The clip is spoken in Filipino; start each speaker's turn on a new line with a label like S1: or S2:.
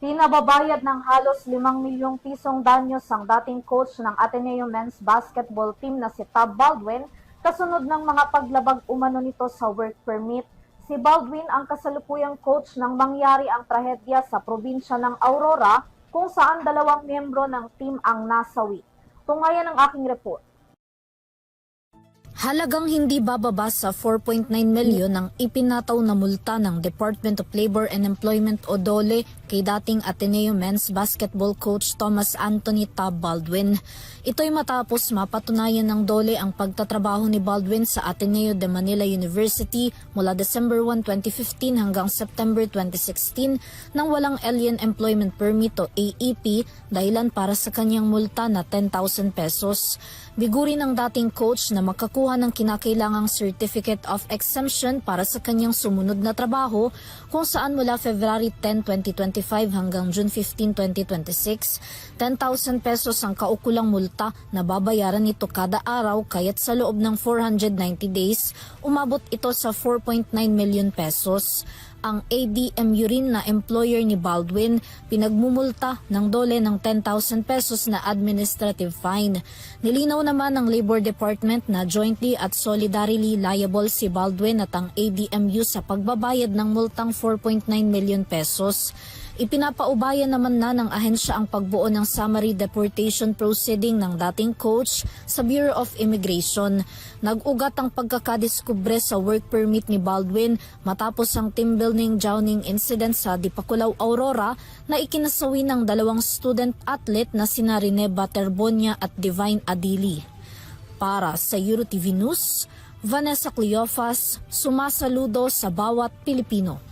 S1: Pinababayad ng halos 5 milyong pisong danyos ang dating coach ng Ateneo Men's Basketball Team na si Tab Baldwin kasunod ng mga paglabag umano nito sa work permit. Si Baldwin ang kasalukuyang coach nang mangyari ang trahedya sa probinsya ng Aurora kung saan 2 miyembro ng team ang nasawi. Tungayan ang aking report.
S2: Halagang hindi bababa sa 4.9 milyon ang ipinataw na multa ng Department of Labor and Employment o DOLE kay dating Ateneo Men's Basketball coach Thomas Anthony Tab Baldwin. Ito'y matapos mapatunayan ng DOLE ang pagtatrabaho ni Baldwin sa Ateneo de Manila University mula December 1, 2015 hanggang September 2016 nang walang Alien Employment Permit o AEP dahilan para sa kanyang multa na 10,000 pesos. Biguri ng dating coach na makakuha ng kinakailangang Certificate of Exemption para sa kanyang sumunod na trabaho kung saan mula February 10, 2025 hanggang June 15, 2026, 10,000 pesos ang kaukulang multa na babayaran nito kada araw kaya't sa loob ng 490 days, umabot ito sa 4.9 million pesos. Ang ADMU rin na employer ni Baldwin pinagmumulta ng DOLE ng 10,000 pesos na administrative fine. Nilinaw naman ng Labor Department na jointly at solidarily liable si Baldwin at ang ADMU sa pagbabayad ng multang 4.9 million pesos. Ipinapaubaya naman na ng ahensya ang pagbuo ng summary deportation proceeding ng dating coach sa Bureau of Immigration. Nag-ugat ang pagkakadiskubre sa work permit ni Baldwin matapos ang team building drowning incident sa Dipakulaw, Aurora na ikinasawi ng 2 student athlete na sina Rene Baterbonia at Divine Adili. Para sa EuroTV News, Vanessa Cleofas, sumasaludo sa bawat Pilipino.